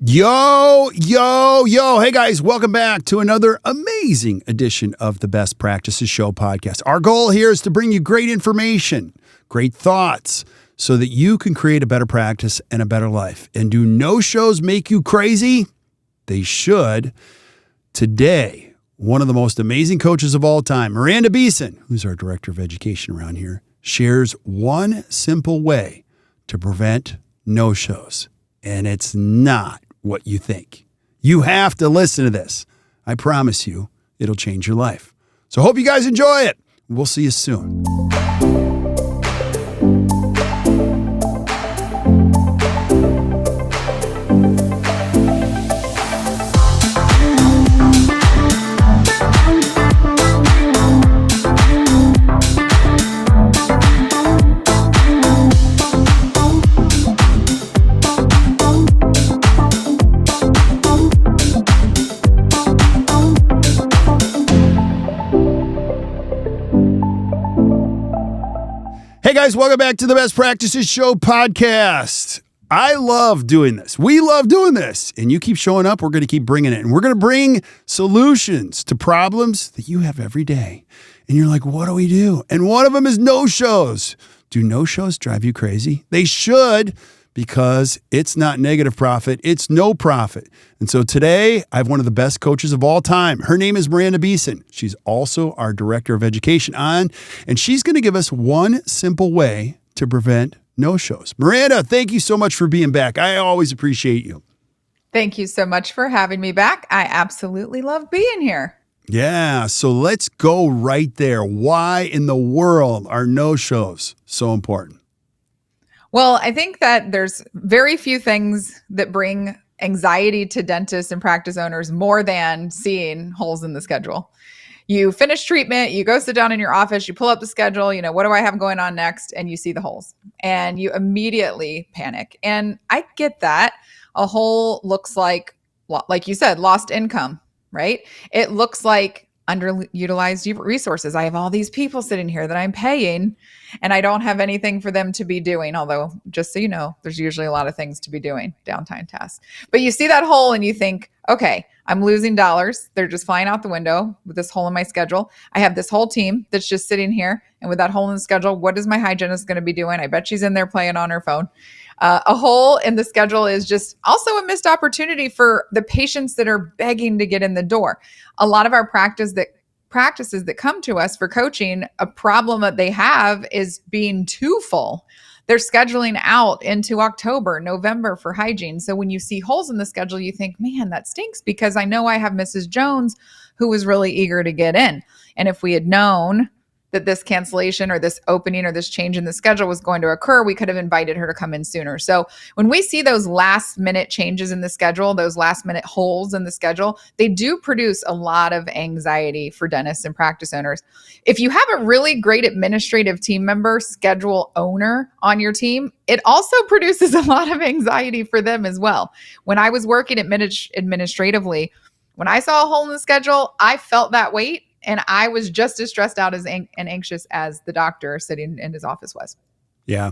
Yo, yo, yo. Hey guys, welcome back to another amazing edition of the Best Practices Show podcast. Our goal here is to bring you great information, great thoughts, so that you can create a better practice and a better life. And do no-shows make you crazy? They should. Today, one of the most amazing coaches of all time, Miranda Beeson, who's our director of education around here, shares one simple way to prevent no-shows. And it's not what you think. You have to listen to this. I promise you, it'll change your life. So hope you guys enjoy it. We'll see you soon. Hey guys, welcome back to the Best Practices Show podcast. I love doing this. We love doing this. And you keep showing up, we're going to keep bringing it. And we're going to bring solutions to problems that you have every day. And you're like, what do we do? And one of them is no-shows. Do no-shows drive you crazy? They should, because it's not negative profit, it's no profit. And so today, I have one of the best coaches of all time. Her name is Miranda Beeson. She's also our director of education and she's going to give us one simple way to prevent no-shows. Miranda, thank you so much for being back. I always appreciate you. Thank you so much for having me back. I absolutely love being here. Yeah, so let's go right there. Why in the world are no-shows so important? Well, I think that there's very few things that bring anxiety to dentists and practice owners more than seeing holes in the schedule. You finish treatment, you go sit down in your office, you pull up the schedule, what do I have going on next? And you see the holes and you immediately panic. And I get that. A hole looks like you said, lost income, right? It looks like underutilized resources. I have all these people sitting here that I'm paying and I don't have anything for them to be doing. Although, just so you know, there's usually a lot of things to be doing, downtime tasks. But you see that hole and you think, okay, I'm losing dollars. They're just flying out the window with this hole in my schedule. I have this whole team that's just sitting here. And with that hole in the schedule, what is my hygienist going to be doing? I bet she's in there playing on her phone. A hole in the schedule is just also a missed opportunity for the patients that are begging to get in the door. A lot of our practices that come to us for coaching, a problem that they have is being too full. They're scheduling out into October, November for hygiene. So when you see holes in the schedule, you think, man, that stinks because I know I have Mrs. Jones who was really eager to get in. And if we had known that this cancellation or this opening or this change in the schedule was going to occur, we could have invited her to come in sooner. So when we see those last minute changes in the schedule, those last minute holes in the schedule, they do produce a lot of anxiety for dentists and practice owners. If you have a really great administrative team member, schedule owner on your team, it also produces a lot of anxiety for them as well. When I was working administratively, when I saw a hole in the schedule, I felt that weight. And I was just as stressed out and anxious as the doctor sitting in his office was. Yeah,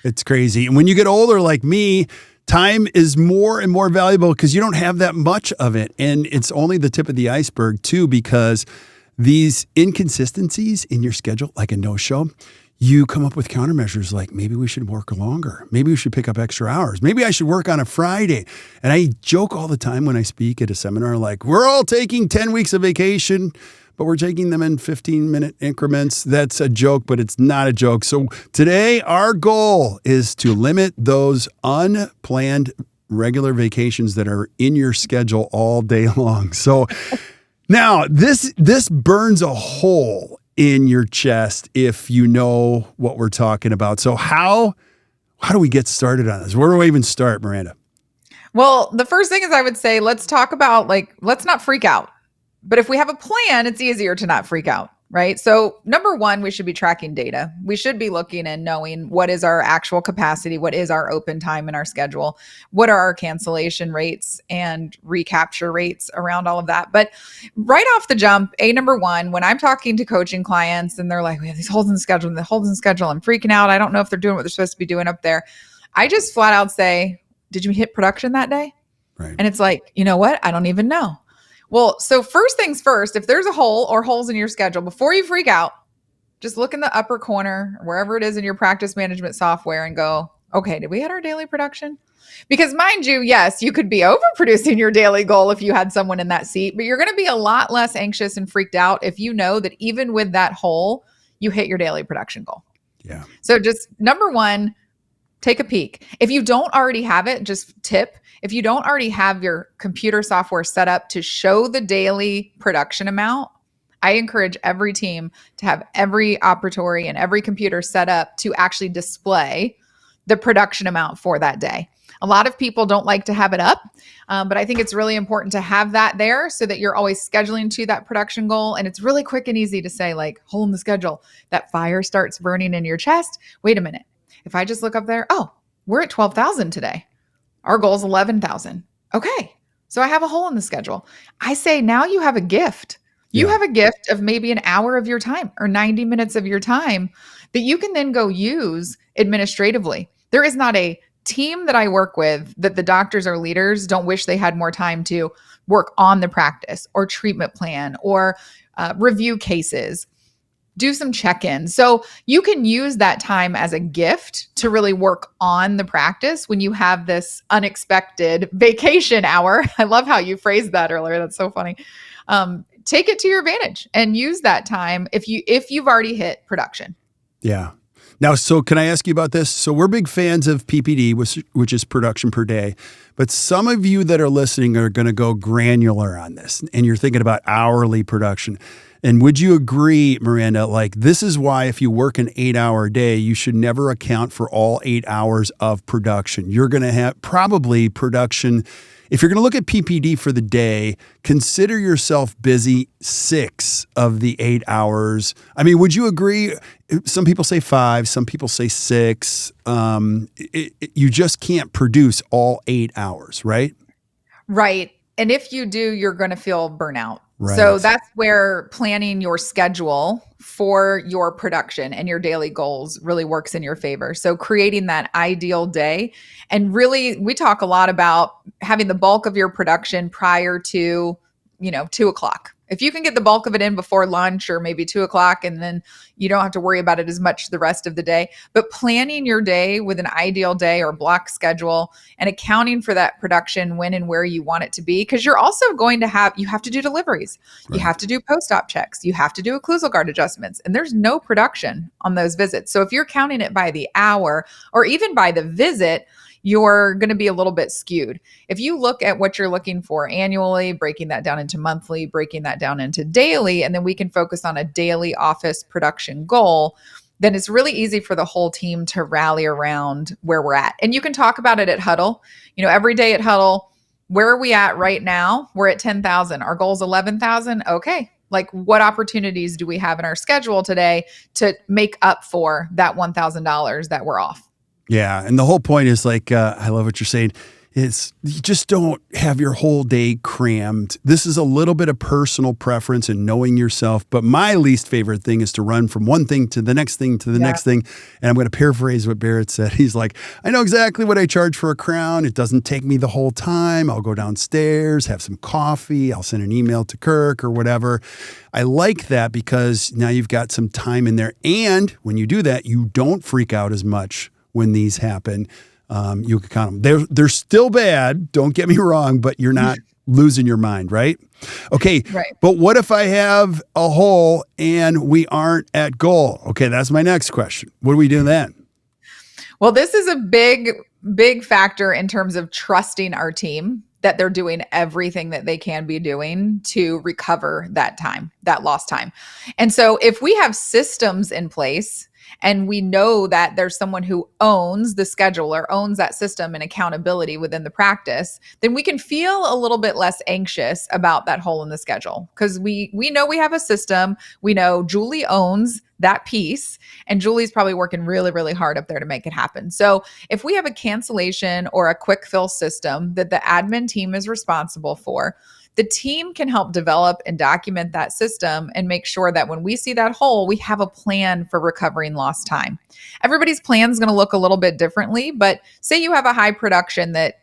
it's crazy. And when you get older like me, time is more and more valuable because you don't have that much of it. And it's only the tip of the iceberg too, because these inconsistencies in your schedule, like a no-show, you come up with countermeasures like maybe we should work longer. Maybe we should pick up extra hours. Maybe I should work on a Friday. And I joke all the time when I speak at a seminar, like we're all taking 10 weeks of vacation, but we're taking them in 15-minute increments. That's a joke, but it's not a joke. So today, our goal is to limit those unplanned regular vacations that are in your schedule all day long. So now this burns a hole in your chest if you know what we're talking about. So how do we get started on this? Where do we even start, Miranda? Well, the first thing is I would say, let's talk about let's not freak out. But if we have a plan, it's easier to not freak out, right? So number one, we should be tracking data. We should be looking and knowing what is our actual capacity, what is our open time in our schedule, what are our cancellation rates and recapture rates around all of that. But right off the jump, number one, when I'm talking to coaching clients and they're like, we have these holes in the schedule, I'm freaking out. I don't know if they're doing what they're supposed to be doing up there. I just flat out say, did you hit production that day? Right. And it's like, you know what? I don't even know. Well, so first things first, if there's a hole or holes in your schedule, before you freak out, just look in the upper corner, wherever it is in your practice management software, and go, okay, did we hit our daily production? Because mind you, yes, you could be overproducing your daily goal if you had someone in that seat, but you're going to be a lot less anxious and freaked out if you know that even with that hole, you hit your daily production goal. Yeah. So just number one, take a peek. If you don't already have it, just tip. If you don't already have your computer software set up to show the daily production amount, I encourage every team to have every operatory and every computer set up to actually display the production amount for that day. A lot of people don't like to have it up, but I think it's really important to have that there so that you're always scheduling to that production goal. And it's really quick and easy to say, like, hole in the schedule, that fire starts burning in your chest. Wait a minute. If I just look up there, oh, we're at 12,000 today. Our goal is 11,000. Okay. So I have a hole in the schedule. I say now you have a gift. You have a gift of maybe an hour of your time or 90 minutes of your time that you can then go use administratively. There is not a team that I work with that the doctors or leaders don't wish they had more time to work on the practice or treatment plan or review cases, do some check-ins. So you can use that time as a gift to really work on the practice when you have this unexpected vacation hour. I love how you phrased that earlier. That's so funny. Take it to your advantage and use that time if you've already hit production. Yeah. Now, so can I ask you about this? So we're big fans of PPD, which is production per day. But some of you that are listening are going to go granular on this, and you're thinking about hourly production. And would you agree, Miranda, like this is why if you work an 8-hour day, you should never account for all 8 hours of production. You're going to have probably production. If you're going to look at PPD for the day, consider yourself busy 6 of the 8 hours. I mean, would you agree? Some people say 5, some people say 6. You just can't produce all 8 hours, right? Right. And if you do, you're going to feel burnout. Right. So that's where planning your schedule for your production and your daily goals really works in your favor. So creating that ideal day. And really, we talk a lot about having the bulk of your production prior to, 2:00. If you can get the bulk of it in before lunch or maybe 2:00, and then you don't have to worry about it as much the rest of the day, but planning your day with an ideal day or block schedule and accounting for that production when and where you want it to be, because you're also going to you have to do deliveries. Right. You have to do post-op checks. You have to do occlusal guard adjustments, and there's no production on those visits. So if you're counting it by the hour or even by the visit, you're going to be a little bit skewed. If you look at what you're looking for annually, breaking that down into monthly, breaking that down into daily, and then we can focus on a daily office production goal, then it's really easy for the whole team to rally around where we're at. And you can talk about it at huddle. Every day at huddle, where are we at right now? We're at 10,000. Our goal is 11,000. Okay. Like, what opportunities do we have in our schedule today to make up for that $1,000 that we're off? Yeah. And the whole point is like, I love what you're saying. Is you just don't have your whole day crammed. This is a little bit of personal preference and knowing yourself. But my least favorite thing is to run from one thing to the next thing to the next thing. And I'm going to paraphrase what Behrendt said. He's like, I know exactly what I charge for a crown. It doesn't take me the whole time. I'll go downstairs, have some coffee. I'll send an email to Kirk or whatever. I like that because now you've got some time in there. And when you do that, you don't freak out as much when these happen. You can count them. They're still bad. Don't get me wrong, but you're not losing your mind, right? Okay. Right. But what if I have a hole and we aren't at goal? Okay. That's my next question. What do we do then? Well, this is a big factor in terms of trusting our team that they're doing everything that they can be doing to recover that time, that lost time. And so if we have systems in place and we know that there's someone who owns the schedule or owns that system and accountability within the practice, then we can feel a little bit less anxious about that hole in the schedule because we know we have a system. We know Julie owns that piece, and Julie's probably working really, really hard up there to make it happen. So if we have a cancellation or a quick fill system that the admin team is responsible for, The team can help develop and document that system and make sure that when we see that hole, we have a plan for recovering lost time. Everybody's plan is going to look a little bit differently, but say you have a high production that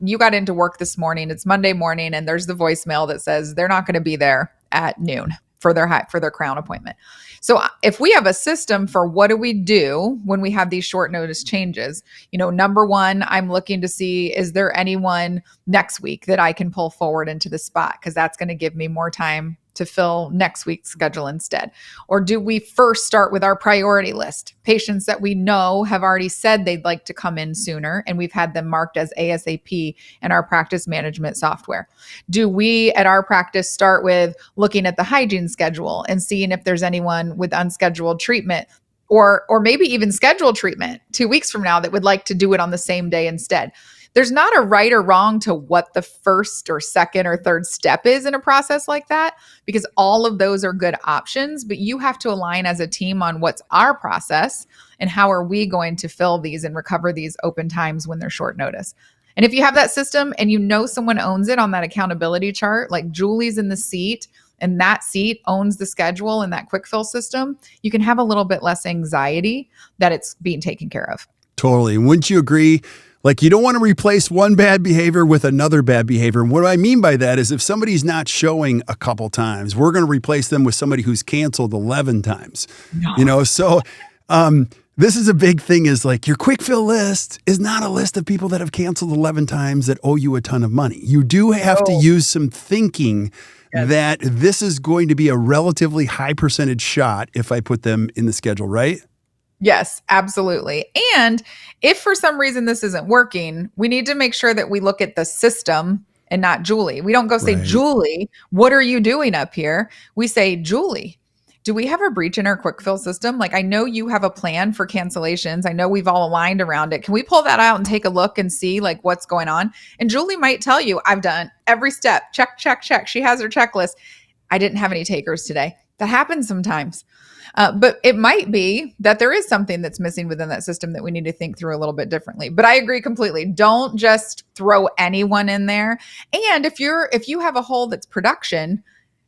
you got into work this morning, it's Monday morning, and there's the voicemail that says they're not going to be there at noon for their crown appointment. So if we have a system for what do we do when we have these short notice changes, number one, I'm looking to see, is there anyone next week that I can pull forward into the spot? Because that's going to give me more time to fill next week's schedule instead. Or do we first start with our priority list? Patients that we know have already said they'd like to come in sooner, and we've had them marked as ASAP in our practice management software. Do we at our practice start with looking at the hygiene schedule and seeing if there's anyone with unscheduled treatment or maybe even scheduled treatment 2 weeks from now that would like to do it on the same day instead? There's not a right or wrong to what the first or second or third step is in a process like that, because all of those are good options, but you have to align as a team on what's our process and how are we going to fill these and recover these open times when they're short notice. And if you have that system and someone owns it on that accountability chart, like Julie's in the seat and that seat owns the schedule and that quick fill system, you can have a little bit less anxiety that it's being taken care of. Totally. And wouldn't you agree? Like, you don't want to replace one bad behavior with another bad behavior. And what I mean by that is if somebody's not showing a couple times, we're going to replace them with somebody who's canceled 11 times. No. So this is a big thing, is like your quick fill list is not a list of people that have canceled 11 times that owe you a ton of money. You do have to use some thinking that this is going to be a relatively high percentage shot if I put them in the schedule, right? Yes, absolutely. And if for some reason this isn't working, we need to make sure that we look at the system and not Julie. We don't go say, right, Julie, what are you doing up here? We say, Julie, do we have a breach in our quick fill system? Like, I know you have a plan for cancellations. I know we've all aligned around it. Can we pull that out and take a look and see like what's going on? And Julie might tell you, I've done every step. Check, check, check. She has her checklist. I didn't have any takers today. That happens sometimes. But it might be that there is something that's missing within that system that we need to think through a little bit differently. But I agree completely. Don't just throw anyone in there. And if you have a hole that's production,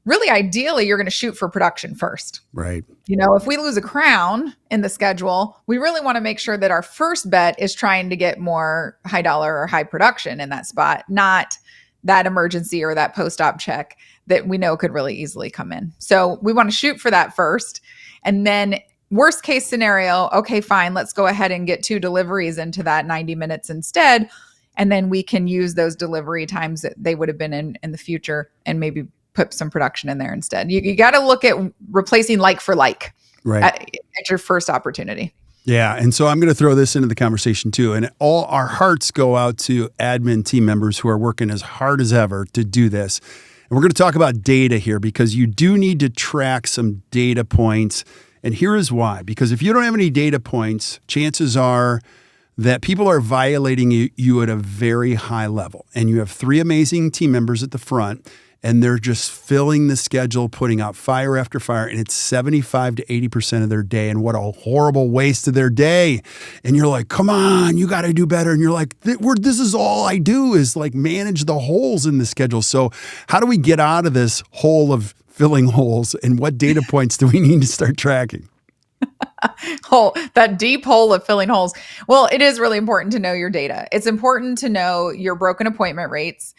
really ideally you're going to shoot for production first. Right. If we lose a crown in the schedule, we really want to make sure that our first bet is trying to get more high dollar or high production in that spot, not that emergency or that post-op check that we know could really easily come in. So we want to shoot for that first. And then worst case scenario, okay, fine, let's go ahead and get 2 deliveries into that 90 minutes instead. And then we can use those delivery times that they would have been in the future and maybe put some production in there instead. You got to look at replacing like for like, right, at your first opportunity. Yeah. And so I'm going to throw this into the conversation too. And all our hearts go out to admin team members who are working as hard as ever to do this. And we're going to talk about data here because you do need to track some data points. And here is why. Because if you don't have any data points, chances are that people are violating you at a very high level. And you have 3 amazing team members at the front, and they're just filling the schedule, putting out fire after fire, and it's 75 to 80% of their day. And what a horrible waste of their day. And you're like, come on, you got to do better. And you're like, this is all I do is like manage the holes in the schedule. So how do we get out of this hole of filling holes, and what data points do we need to start tracking? That deep hole of filling holes. Well, it is really important to know your data. It's important to know your broken appointment rates.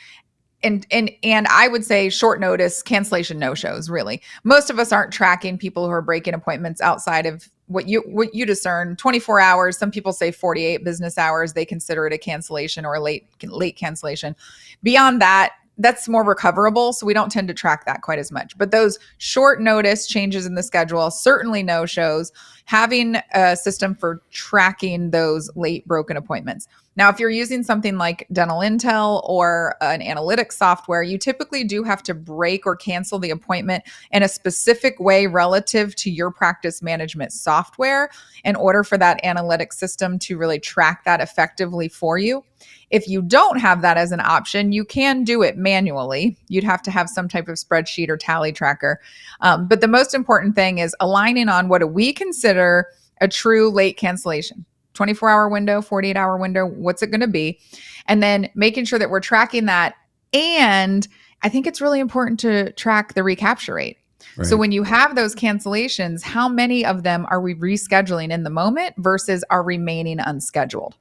And I would say short notice cancellation no-shows, really. Most of us aren't tracking people who are breaking appointments outside of what you discern 24 hours. Some people say 48 business hours. They consider it a cancellation or a late cancellation. Beyond that, that's more recoverable. So we don't tend to track that quite as much. But those short notice changes in the schedule, certainly no-shows, having a system for tracking those late broken appointments. Now, if you're using something like Dental Intel or an analytics software, you typically do have to break or cancel the appointment in a specific way relative to your practice management software in order for that analytics system to really track that effectively for you. If you don't have that as an option, you can do it manually. You'd have to have some type of spreadsheet or tally tracker. But the most important thing is aligning on what do we consider a true late cancellation. 24-hour window, 48-hour window, what's it going to be? And then making sure that we're tracking that. And I think it's really important to track the recapture rate. So Right. when you have those cancellations, how many of them are we rescheduling in the moment versus are remaining unscheduled?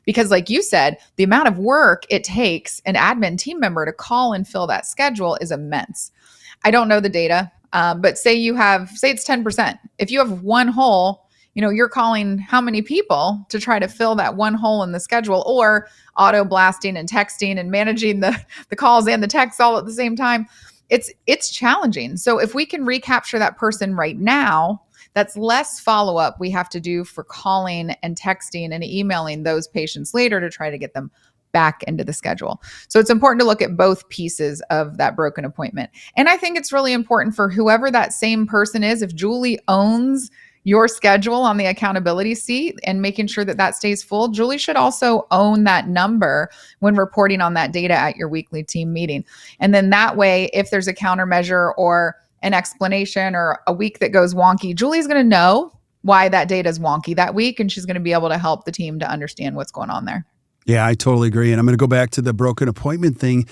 Because, like you said, the amount of work it takes an admin team member to call and fill that schedule is immense. I don't know the data, but say it's 10%. If you have one hole, you're calling how many people to try to fill that one hole in the schedule, or auto blasting and texting and managing the calls and the texts all at the same time. It's challenging. So if we can recapture that person right now, that's less follow up we have to do for calling and texting and emailing those patients later to try to get them back into the schedule. So it's important to look at both pieces of that broken appointment. And I think it's really important for whoever that same person is, if Julie owns your schedule on the accountability seat and making sure that that stays full, Julie should also own that number when reporting on that data at your weekly team meeting. And then that way, if there's a countermeasure or an explanation or a week that goes wonky, Julie's going to know why that data is wonky that week, and she's going to be able to help the team to understand what's going on there. Yeah, I totally agree. And I'm going to go back to the broken appointment thing.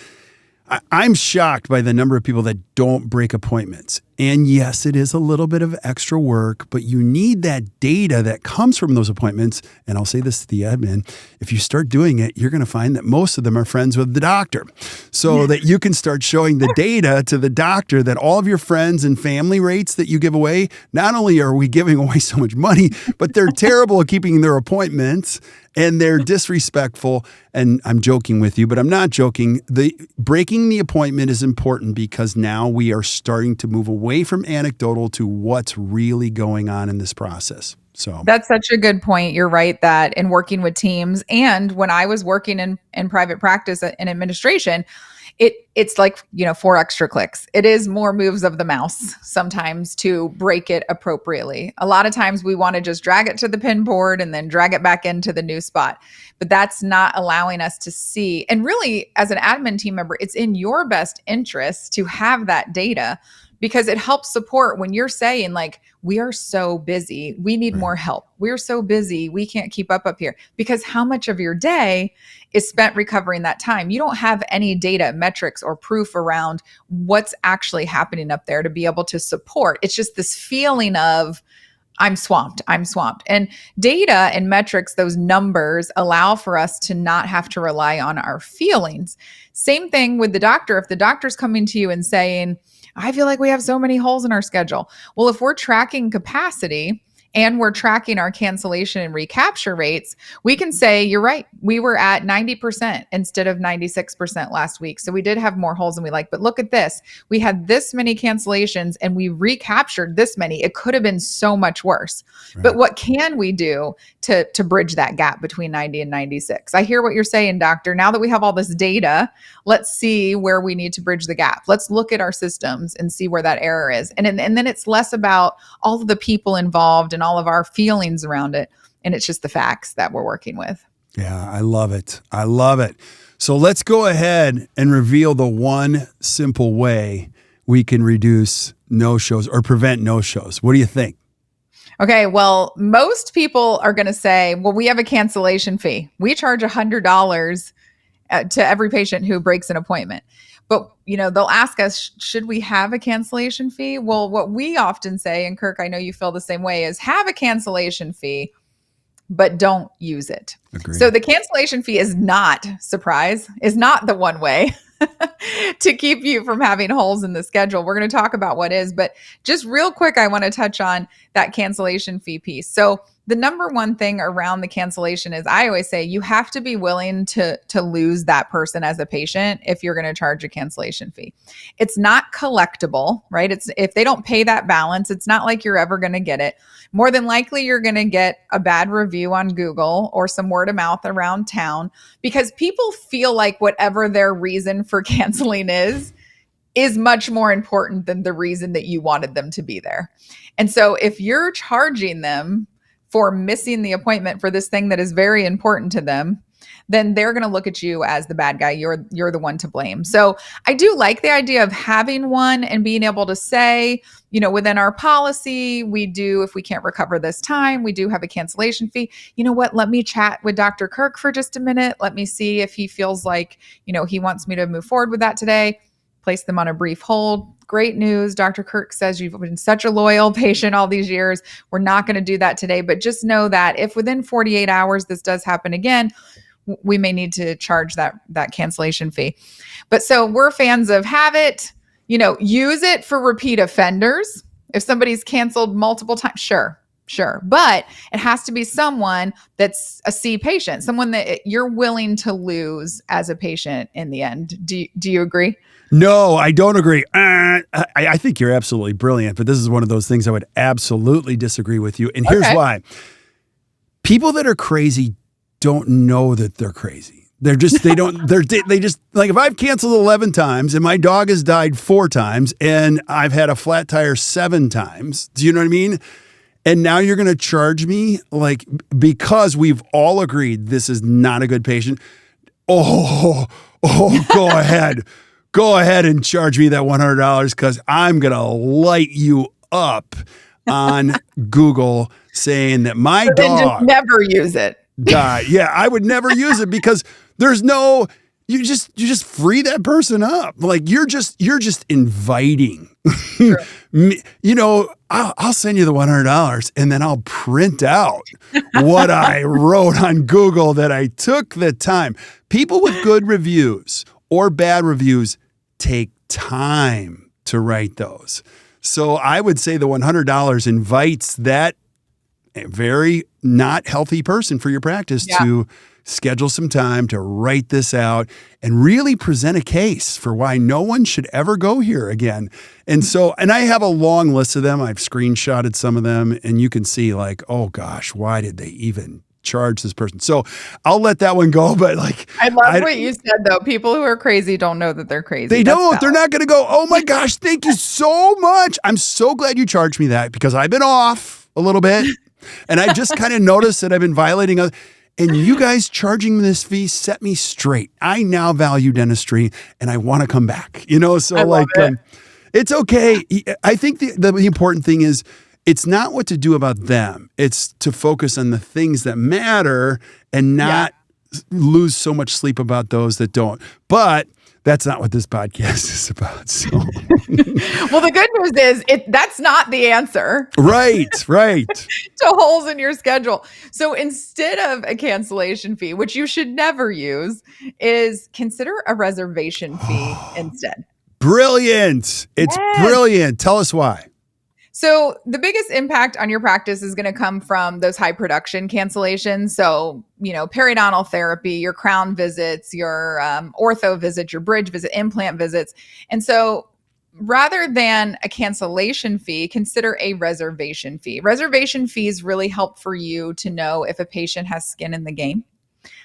I'm shocked by the number of people that don't break appointments. And yes, it is a little bit of extra work, but you need that data that comes from those appointments. And I'll say this to the admin, if you start doing it, you're going to find that most of them are friends with the doctor. So that you can start showing the data to the doctor that all of your friends and family rates that you give away, not only are we giving away so much money, but they're terrible at keeping their appointments. And they're disrespectful. And I'm joking with you, but I'm not joking. The breaking the appointment is important because now we are starting to move away from anecdotal to what's really going on in this process. So that's such a good point. You're right that in working with teams, and when I was working in private practice in administration, it's like, 4 extra clicks. It is more moves of the mouse sometimes to break it appropriately. A lot of times we want to just drag it to the pin board and then drag it back into the new spot. But that's not allowing us to see. And really, as an admin team member, it's in your best interest to have that data, because it helps support when you're saying, like, we are so busy, we need more help. We're so busy, we can't keep up here. Because how much of your day is spent recovering that time? You don't have any data, metrics, or proof around what's actually happening up there to be able to support. It's just this feeling of, I'm swamped. And data and metrics, those numbers, allow for us to not have to rely on our feelings. Same thing with the doctor. If the doctor's coming to you and saying, I feel like we have so many holes in our schedule. Well, if we're tracking capacity and we're tracking our cancellation and recapture rates, we can say, you're right, we were at 90% instead of 96% last week. So we did have more holes than we like. But look at this. We had this many cancellations and we recaptured this many. It could have been so much worse. Right. But what can we do to bridge that gap between 90 and 96? I hear what you're saying, doctor. Now that we have all this data, let's see where we need to bridge the gap. Let's look at our systems and see where that error is. And then it's less about all of the people involved and all of our feelings around it. And it's just the facts that we're working with. Yeah, I love it. I love it. So let's go ahead and reveal the one simple way we can reduce no-shows or prevent no-shows. What do you think? Okay, well, most people are going to say, well, we have a cancellation fee. We charge $100 to every patient who breaks an appointment. But, they'll ask us, should we have a cancellation fee? Well, what we often say, and Kirk, I know you feel the same way, is have a cancellation fee, but don't use it. Agreed. So the cancellation fee is not the one way to keep you from having holes in the schedule. We're going to talk about what is, but just real quick, I want to touch on that cancellation fee piece. So the number one thing around the cancellation is, I always say, you have to be willing to lose that person as a patient if you're going to charge a cancellation fee. It's not collectible, right? It's if they don't pay that balance, it's not like you're ever going to get it. More than likely, you're going to get a bad review on Google or some word of mouth around town, because people feel like whatever their reason for canceling is much more important than the reason that you wanted them to be there. And so if you're charging them for missing the appointment for this thing that is very important to them, then they're going to look at you as the bad guy. You're the one to blame. So I do like the idea of having one and being able to say, within our policy, we do, if we can't recover this time, we do have a cancellation fee. You know what? Let me chat with Dr. Kirk for just a minute. Let me see if he feels like, he wants me to move forward with that today. place them on a brief hold. Great news. Dr. Kirk says you've been such a loyal patient all these years. We're not going to do that today, but just know that if within 48 hours this does happen again, we may need to charge that cancellation fee. But so we're fans of have it, use it for repeat offenders. If somebody's canceled multiple times, sure. But it has to be someone that's a C patient, someone that you're willing to lose as a patient in the end. Do you agree? No, I don't agree. I think you're absolutely brilliant, but this is one of those things I would absolutely disagree with you. And here's why. People that are crazy don't know that they're crazy. They just like if I've canceled 11 times and my dog has died 4 times and I've had a flat tire 7 times, do you know what I mean? And now you're going to charge me like, because we've all agreed this is not a good patient. Go ahead. Go ahead and charge me that $100 because I'm going to light you up on Google saying that my dog. Then just never use it. died. Yeah, I would never use it because there's no, you just free that person up. Like you're just inviting. I'll send you the $100 and then I'll print out what I wrote on Google that I took the time. People with good reviews or bad reviews take time to write those. So I would say the $100 invites that very not healthy person for your practice to schedule some time to write this out and really present a case for why no one should ever go here again. And so, and I have a long list of them. I've screenshotted some of them and you can see like, oh gosh, why did they even charge this person? So I'll let that one go. But like, I love what you said though. People who are crazy don't know that they're crazy. They don't. They're not going to go, oh my gosh, thank you so much. I'm so glad you charged me that because I've been off a little bit. And I just kind of noticed that I've been violating and you guys charging this fee set me straight. I now value dentistry and I want to come back, so like, it's okay. I think the important thing is it's not what to do about them. It's to focus on the things that matter and not lose so much sleep about those that don't. But that's not what this podcast is about. So, well, the good news is that's not the answer. Right. To holes in your schedule. So instead of a cancellation fee, which you should never use, is consider a reservation fee instead. Brilliant. It's brilliant. Tell us why. So the biggest impact on your practice is going to come from those high production cancellations. So, periodontal therapy, your crown visits, your ortho visit, your bridge visit, implant visits. And so rather than a cancellation fee, consider a reservation fee. Reservation fees really help for you to know if a patient has skin in the game.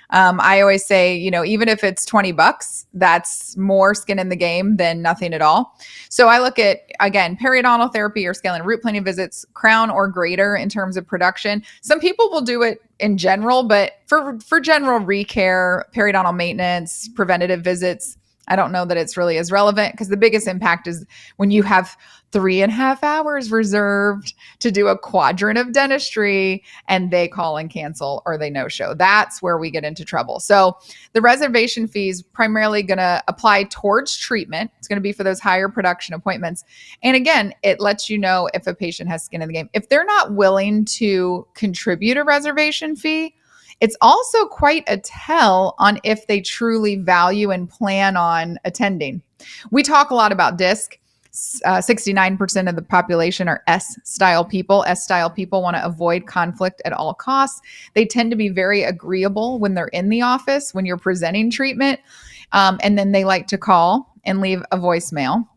I always say, even if it's $20, that's more skin in the game than nothing at all. So I look at, again, periodontal therapy or scale and root planing visits, crown or greater in terms of production. Some people will do it in general, but for general recare, periodontal maintenance, preventative visits, I don't know that it's really as relevant because the biggest impact is when you have 3.5 hours reserved to do a quadrant of dentistry and they call and cancel or they no-show. That's where we get into trouble. So the reservation fee is primarily going to apply towards treatment. It's going to be for those higher production appointments. And again, it lets you know if a patient has skin in the game. If they're not willing to contribute a reservation fee, it's also quite a tell on if they truly value and plan on attending. We talk a lot about DISC. 69% of the population are S-style people. S-style people want to avoid conflict at all costs. They tend to be very agreeable when they're in the office, when you're presenting treatment. And then they like to call and leave a voicemail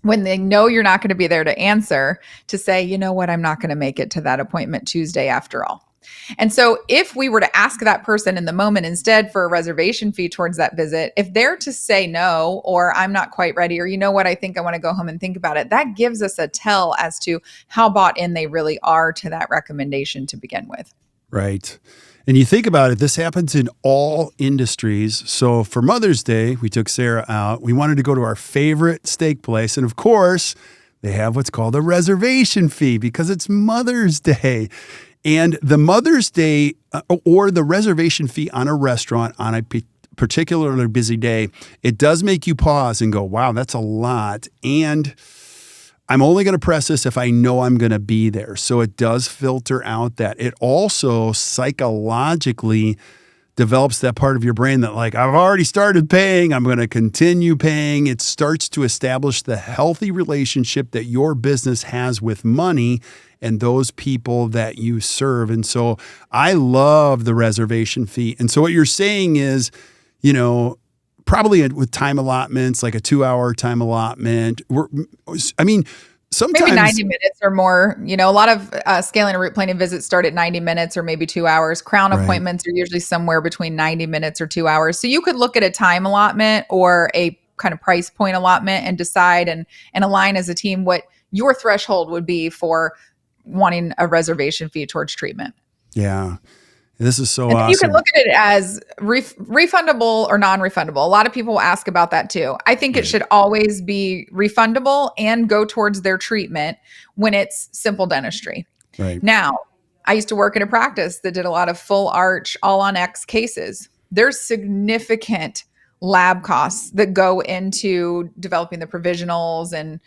when they know you're not going to be there to answer, to say, you know what, I'm not going to make it to that appointment Tuesday after all. And so if we were to ask that person in the moment instead for a reservation fee towards that visit, if they're to say no, or I'm not quite ready, or you know what, I think I want to go home and think about it, that gives us a tell as to how bought in they really are to that recommendation to begin with. Right. And you think about it, this happens in all industries. So for Mother's Day, we took Sarah out. We wanted to go to our favorite steak place. And of course, they have what's called a reservation fee because it's Mother's Day. And the Mother's Day or the reservation fee on a restaurant on particularly busy day, it does make you pause and go, wow, that's a lot. And I'm only going to press this if I know I'm going to be there. So it does filter out that. It also psychologically develops that part of your brain that like, I've already started paying, I'm going to continue paying. It starts to establish the healthy relationship that your business has with money and those people that you serve. And so I love the reservation fee. And so what you're saying is, probably with time allotments, like a 2-hour time allotment. Sometimes maybe 90 minutes or more. A lot of scaling and route planning visits start at 90 minutes or maybe 2 hours. Crown Right. appointments are usually somewhere between 90 minutes or 2 hours. So you could look at a time allotment or a kind of price point allotment and decide and align as a team what your threshold would be for wanting a reservation fee towards treatment. Yeah. This is so and awesome. You can look at it as refundable or non-refundable. A lot of people ask about that too. I think it should always be refundable and go towards their treatment when it's simple dentistry. Right. Now, I used to work in a practice that did a lot of full arch, all on X cases. There's significant lab costs that go into developing the provisionals and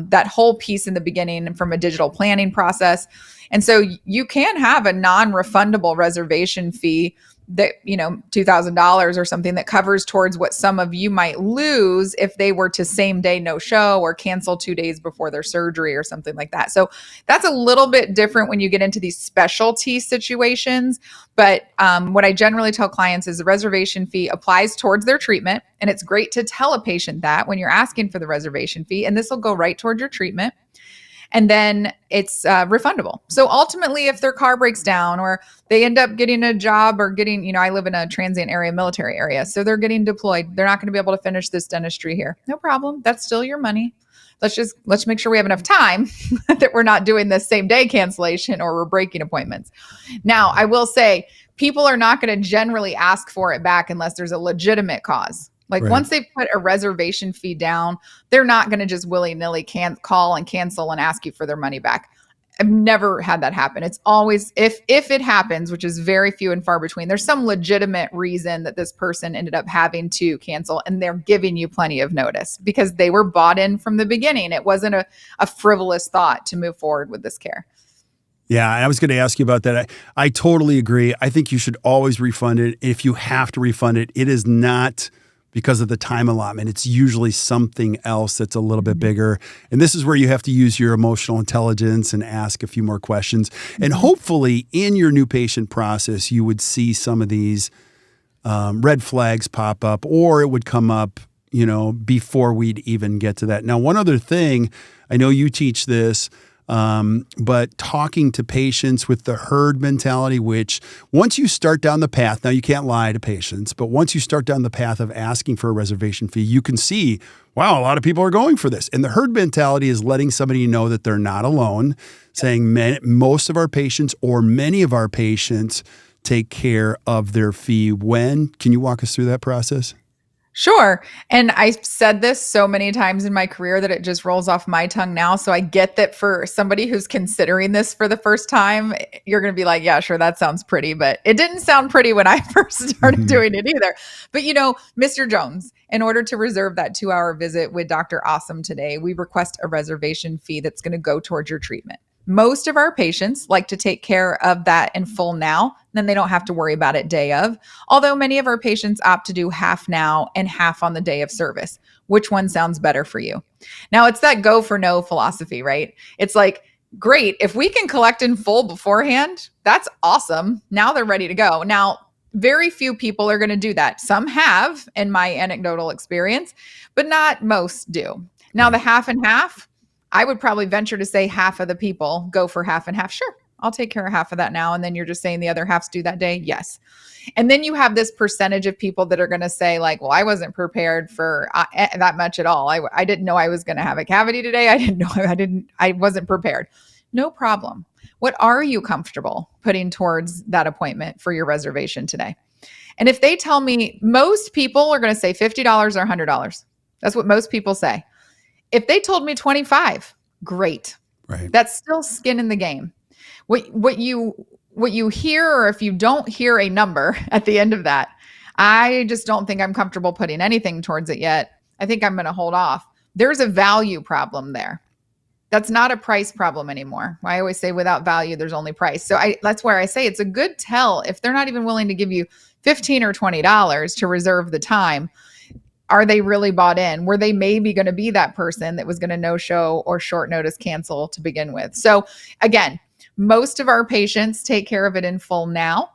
that whole piece in the beginning from a digital planning process. And so you can have a non-refundable reservation fee that, $2,000 or something that covers towards what some of you might lose if they were to same day no show or cancel 2 days before their surgery or something like that. So that's a little bit different when you get into these specialty situations. But what I generally tell clients is the reservation fee applies towards their treatment. And it's great to tell a patient that when you're asking for the reservation fee, and this will go right towards your treatment. And then it's refundable. So ultimately, if their car breaks down or they end up getting a job or getting, I live in a transient area, military area. So they're getting deployed. They're not going to be able to finish this dentistry here. No problem. That's still your money. Let's make sure we have enough time that we're not doing this same day cancellation or we're breaking appointments. Now, I will say people are not going to generally ask for it back unless there's a legitimate cause. Like once they've put a reservation fee down, they're not going to just willy-nilly call and cancel and ask you for their money back. I've never had that happen. It's always, if it happens, which is very few and far between, there's some legitimate reason that this person ended up having to cancel and they're giving you plenty of notice because they were bought in from the beginning. It wasn't a frivolous thought to move forward with this care. Yeah, I was going to ask you about that. I totally agree. I think you should always refund it. If you have to refund it, it is not because of the time allotment. It's usually something else that's a little bit bigger. And this is where you have to use your emotional intelligence and ask a few more questions. And hopefully in your new patient process, you would see some of these red flags pop up, or it would come up, before we'd even get to that. Now, one other thing, I know you teach this, but talking to patients with the herd mentality, which once you start down the path, now you can't lie to patients, but once you start down the path of asking for a reservation fee, you can see, wow, a lot of people are going for this. And the herd mentality is letting somebody know that they're not alone, saying most of our patients or many of our patients take care of their fee. Can you walk us through that process? Sure. And I've said this so many times in my career that it just rolls off my tongue now. So I get that for somebody who's considering this for the first time, you're going to be like, yeah, sure, that sounds pretty. But it didn't sound pretty when I first started doing it either. But, Mr. Jones, in order to reserve that 2-hour visit with Dr. Awesome today, we request a reservation fee that's going to go towards your treatment. Most of our patients like to take care of that in full now, then they don't have to worry about it day of. Although many of our patients opt to do half now and half on the day of service. Which one sounds better for you? Now, it's that go for no philosophy, right? It's like, great, if we can collect in full beforehand, that's awesome. Now they're ready to go. Now, very few people are going to do that. Some have, in my anecdotal experience, but not most do. Now, the half and half, I would probably venture to say half of the people go for half and half. Sure, I'll take care of half of that now. And then you're just saying the other half's due that day. Yes. And then you have this percentage of people that are going to say like, well, I wasn't prepared for that much at all. I didn't know I was going to have a cavity today. I wasn't prepared. No problem. What are you comfortable putting towards that appointment for your reservation today? And if they tell me, most people are going to say $50 or $100. That's what most people say. If they told me 25, great. Right. That's still skin in the game. What you hear, or if you don't hear a number at the end of that, I just don't think I'm comfortable putting anything towards it yet. I think I'm going to hold off. There's a value problem there. That's not a price problem anymore. I always say without value, there's only price. So that's where I say it's a good tell if they're not even willing to give you $15 or $20 to reserve the time. Are they really bought in? Were they maybe going to be that person that was going to no show or short notice cancel to begin with? So again, most of our patients take care of it in full now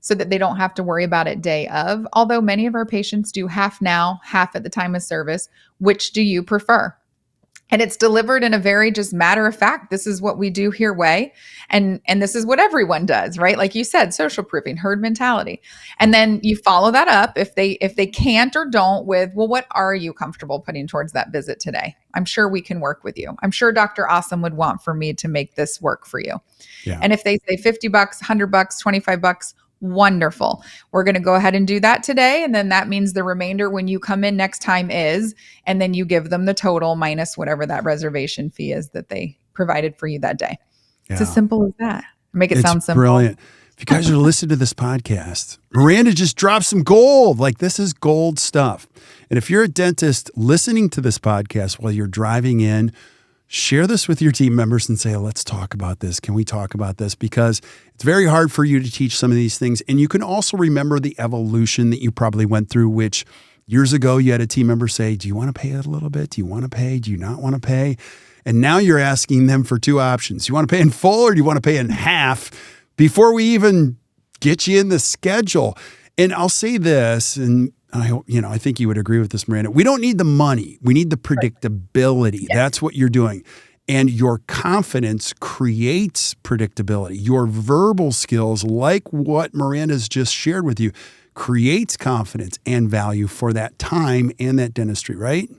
so that they don't have to worry about it day of. Although many of our patients do half now, half at the time of service. Which do you prefer? And it's delivered in a very just matter of fact, this is what we do here way. And this is what everyone does, right? Like you said, social proofing, herd mentality. And then you follow that up if they can't or don't with, well, what are you comfortable putting towards that visit today? I'm sure we can work with you. I'm sure Dr. Awesome would want for me to make this work for you. Yeah. And if they say $50, $100, $25, wonderful. We're going to go ahead and do that today. And then that means the remainder when you come in next time is, and then you give them the total minus whatever that reservation fee is that they provided for you that day. Yeah. It's as simple as that. Make it sound simple. Brilliant. If you guys are listening to this podcast, Miranda just dropped some gold. Like, this is gold stuff. And if you're a dentist listening to this podcast while you're driving in, share this with your team members and say, let's talk about this. Can we talk about this? Because it's very hard for you to teach some of these things. And you can also remember the evolution that you probably went through, which years ago you had a team member say, do you want to pay it a little bit? Do you want to pay? Do you not want to pay? And now you're asking them for two options. You want to pay in full or do you want to pay in half before we even get you in the schedule? And I'll say this, and I think you would agree with this, Miranda. We don't need the money. We need the predictability. Yes. That's what you're doing. And your confidence creates predictability. Your verbal skills, like what Miranda's just shared with you, creates confidence and value for that time and that dentistry, right?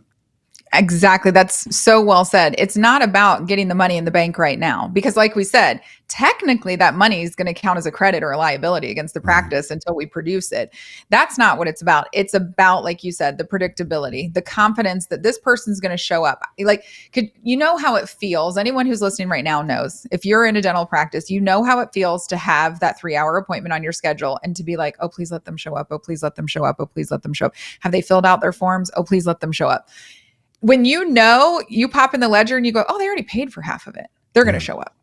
Exactly. That's so well said. It's not about getting the money in the bank right now, because like we said, technically that money is going to count as a credit or a liability against the practice until we produce it. That's not what it's about. It's about, like you said, the predictability, the confidence that this person's going to show up. Like, you know how it feels? Anyone who's listening right now knows, if you're in a dental practice, you know how it feels to have that 3-hour appointment on your schedule and to be like, oh, please let them show up. Oh, please let them show up. Oh, please let them show up. Have they filled out their forms? Oh, please let them show up. When you pop in the ledger and you go, oh, they already paid for half of it. They're going to show up.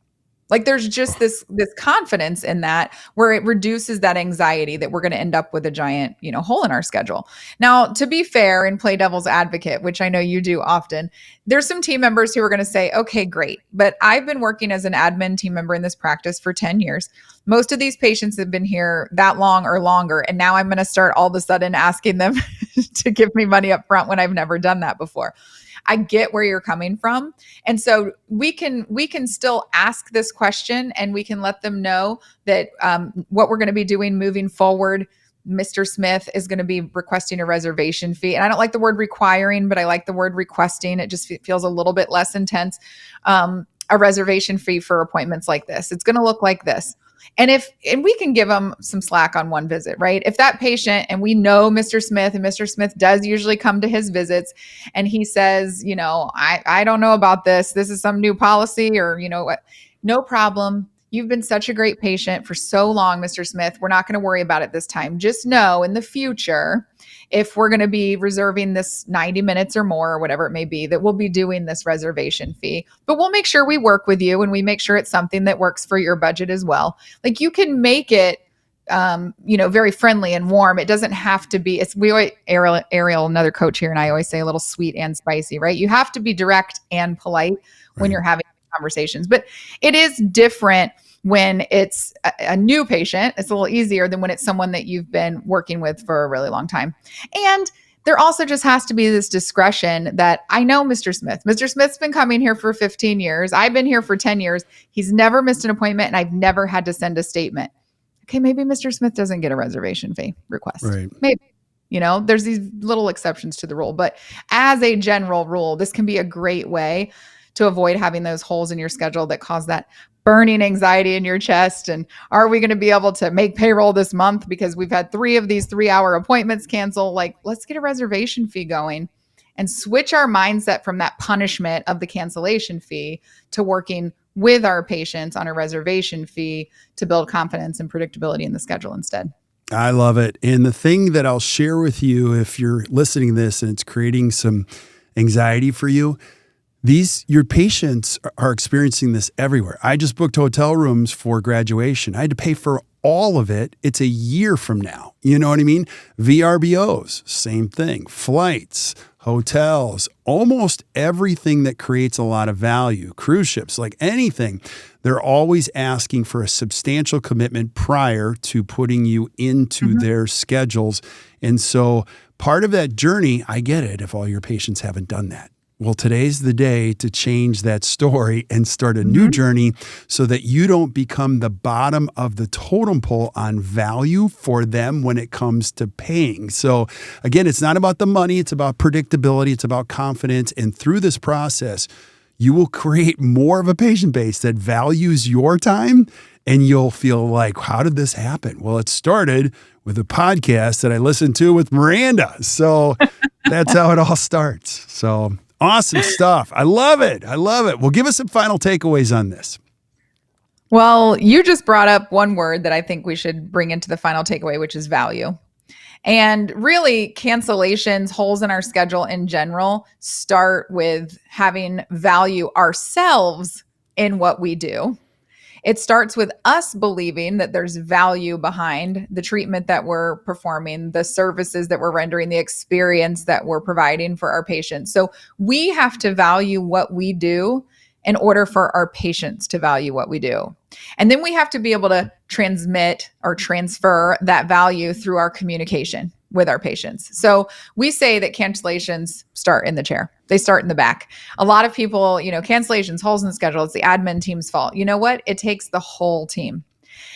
Like, there's just this confidence in that where it reduces that anxiety that we're going to end up with a giant, hole in our schedule. Now, to be fair and play devil's advocate, which I know you do often, there's some team members who are going to say, okay, great. But I've been working as an admin team member in this practice for 10 years. Most of these patients have been here that long or longer. And now I'm going to start all of a sudden asking them to give me money up front when I've never done that before. I get where you're coming from. And so we can still ask this question and we can let them know that what we're going to be doing moving forward, Mr. Smith is going to be requesting a reservation fee. And I don't like the word requiring, but I like the word requesting. It just feels a little bit less intense. A reservation fee for appointments like this. It's going to look like this. And we can give them some slack on one visit, right? If that patient, and we know Mr. Smith, and Mr. Smith does usually come to his visits and he says, I don't know about this. This is some new policy or, what? No problem. You've been such a great patient for so long, Mr. Smith. We're not going to worry about it this time. Just know in the future, if we're going to be reserving this 90 minutes or more, or whatever it may be, that we'll be doing this reservation fee. But we'll make sure we work with you and we make sure it's something that works for your budget as well. Like, you can make it, very friendly and warm. It doesn't have to be, Ariel, another coach here, and I always say a little sweet and spicy, right? You have to be direct and polite when you're having conversations, but it is different when it's a new patient. It's a little easier than when it's someone that you've been working with for a really long time. And there also just has to be this discretion that I know Mr. Smith. Mr. Smith's been coming here for 15 years. I've been here for 10 years. He's never missed an appointment and I've never had to send a statement. Okay, maybe Mr. Smith doesn't get a reservation fee request. Right. Maybe. There's these little exceptions to the rule. But as a general rule, this can be a great way to avoid having those holes in your schedule that cause that burning anxiety in your chest. And are we going to be able to make payroll this month because we've had 3 of these 3-hour appointments cancel? Like, let's get a reservation fee going and switch our mindset from that punishment of the cancellation fee to working with our patients on a reservation fee to build confidence and predictability in the schedule instead. I love it. And the thing that I'll share with you, if you're listening to this and it's creating some anxiety for you, your patients are experiencing this everywhere. I just booked hotel rooms for graduation. I had to pay for all of it. It's a year from now. You know what I mean? VRBOs, same thing. Flights, hotels, almost everything that creates a lot of value. Cruise ships, like anything. They're always asking for a substantial commitment prior to putting you into their schedules. And so part of that journey, I get it if all your patients haven't done that. Well, today's the day to change that story and start a new journey so that you don't become the bottom of the totem pole on value for them when it comes to paying. So again, it's not about the money. It's about predictability. It's about confidence. And through this process, you will create more of a patient base that values your time, and you'll feel like, how did this happen? Well, it started with a podcast that I listened to with Miranda. So that's how it all starts. So awesome stuff. I love it. I love it. Well, give us some final takeaways on this. Well, you just brought up one word that I think we should bring into the final takeaway, which is value. And really, cancellations, holes in our schedule in general, start with having value ourselves in what we do. It starts with us believing that there's value behind the treatment that we're performing, the services that we're rendering, the experience that we're providing for our patients. So we have to value what we do in order for our patients to value what we do. And then we have to be able to transmit or transfer that value through our communication with our patients. So we say that cancellations start in the chair. They start in the back. A lot of people, cancellations, holes in the schedule, it's the admin team's fault. You know what? It takes the whole team.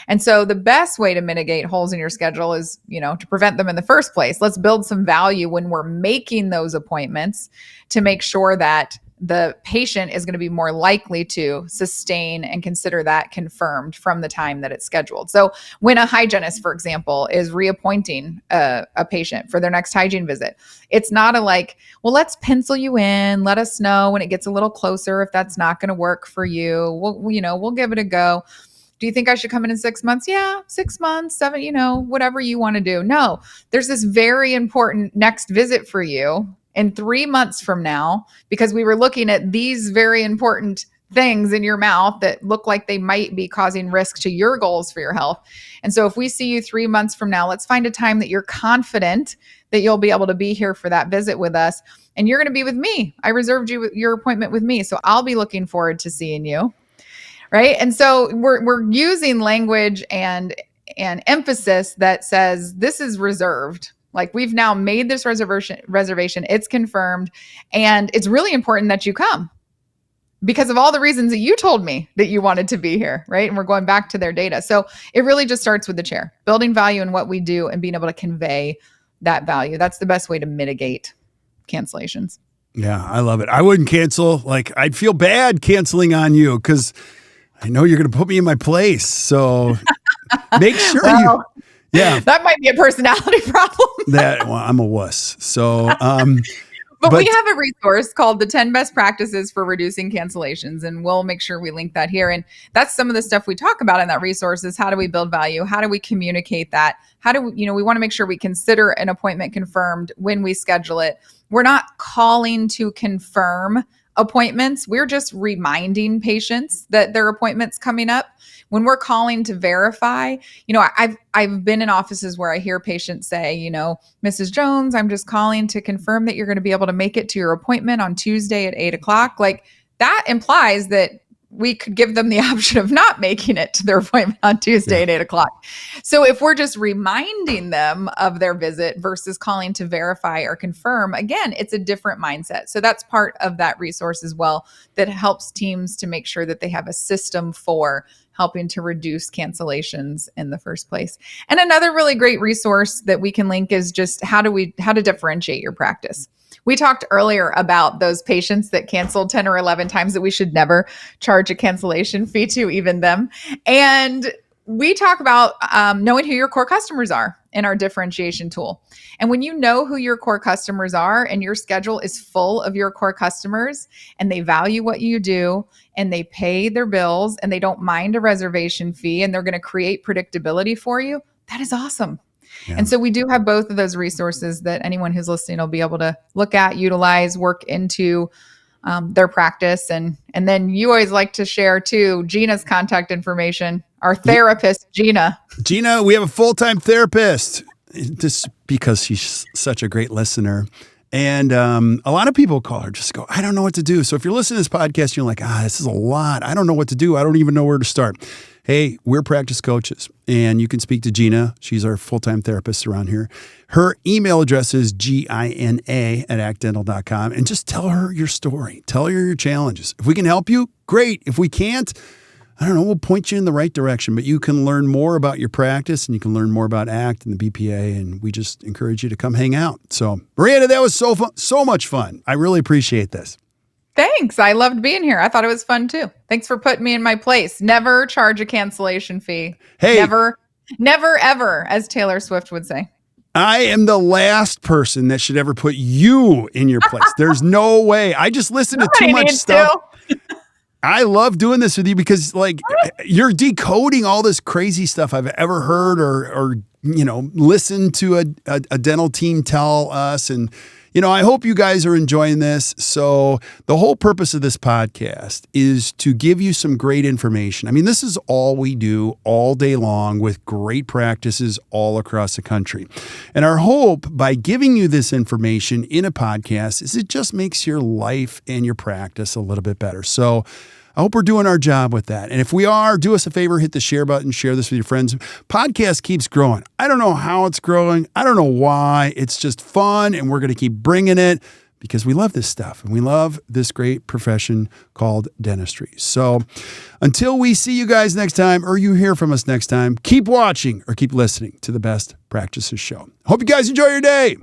And so the best way to mitigate holes in your schedule is, to prevent them in the first place. Let's build some value when we're making those appointments to make sure that the patient is going to be more likely to sustain and consider that confirmed from the time that it's scheduled. So when a hygienist, for example, is reappointing a patient for their next hygiene visit, it's not well, let's pencil you in, let us know when it gets a little closer if that's not going to work for you. We'll give it a go. Do you think I should come in 6 months? Yeah, 6 months, 7, whatever you want to do. No, there's this very important next visit for you in 3 months from now, because we were looking at these very important things in your mouth that look like they might be causing risk to your goals for your health. And so if we see you 3 months from now, let's find a time that you're confident that you'll be able to be here for that visit with us. And you're going to be with me. I reserved your appointment with me. So I'll be looking forward to seeing you. Right. And so we're using language and emphasis that says this is reserved. Like, we've now made this reservation, it's confirmed, and it's really important that you come because of all the reasons that you told me that you wanted to be here, right? And we're going back to their data. So it really just starts with the chair, building value in what we do and being able to convey that value. That's the best way to mitigate cancellations. Yeah, I love it. I wouldn't cancel. I'd feel bad canceling on you because I know you're going to put me in my place. So make sure Yeah, that might be a personality problem. I'm a wuss. So, but we have a resource called the 10 Best Practices for Reducing Cancellations, and we'll make sure we link that here. And that's some of the stuff we talk about in that resource is how do we build value? How do we communicate that? How do we, we want to make sure we consider an appointment confirmed when we schedule it. We're not calling to confirm appointments. We're just reminding patients that their appointment's coming up. When we're calling to verify, I've been in offices where I hear patients say, Mrs. Jones, I'm just calling to confirm that you're going to be able to make it to your appointment on Tuesday at 8:00. Like, that implies that we could give them the option of not making it to their appointment on Tuesday at 8:00. So if we're just reminding them of their visit versus calling to verify or confirm, again, it's a different mindset. So that's part of that resource as well that helps teams to make sure that they have a system for helping to reduce cancellations in the first place. And another really great resource that we can link is just how to differentiate your practice. We talked earlier about those patients that canceled 10 or 11 times that we should never charge a cancellation fee to, even them. And we talk about knowing who your core customers are in our differentiation tool. And when you know who your core customers are and your schedule is full of your core customers and they value what you do and they pay their bills and they don't mind a reservation fee and they're going to create predictability for you, that is awesome. Yeah. And so we do have both of those resources that anyone who's listening will be able to look at, utilize, work into their practice. And then you always like to share too, Gina's contact information, our therapist, Gina. Gina, we have a full-time therapist just because she's such a great listener. And a lot of people call her, just go, I don't know what to do. So if you're listening to this podcast, you're like, this is a lot. I don't know what to do. I don't even know where to start. Hey, we're practice coaches, and you can speak to Gina. She's our full-time therapist around here. Her email address is gina@actdental.com, and just tell her your story. Tell her your challenges. If we can help you, great. If we can't, I don't know, we'll point you in the right direction, but you can learn more about your practice and you can learn more about ACT and the BPA, and we just encourage you to come hang out. So, Miranda, that was so fun, so much fun. I really appreciate this. Thanks. I loved being here. I thought it was fun too. Thanks for putting me in my place. Never charge a cancellation fee. Hey. Never, ever, as Taylor Swift would say. I am the last person that should ever put you in your place. There's no way. I just listen to too much stuff. I love doing this with you because you're decoding all this crazy stuff I've ever heard or listened to a dental team tell us. And, I hope you guys are enjoying this. So the whole purpose of this podcast is to give you some great information. I mean, this is all we do all day long with great practices all across the country. And our hope by giving you this information in a podcast is it just makes your life and your practice a little bit better. So I hope we're doing our job with that. And if we are, do us a favor, hit the share button, share this with your friends. Podcast keeps growing. I don't know how it's growing. I don't know why. It's just fun, and we're going to keep bringing it because we love this stuff, and we love this great profession called dentistry. So until we see you guys next time, or you hear from us next time, keep watching or keep listening to the Best Practices Show. Hope you guys enjoy your day.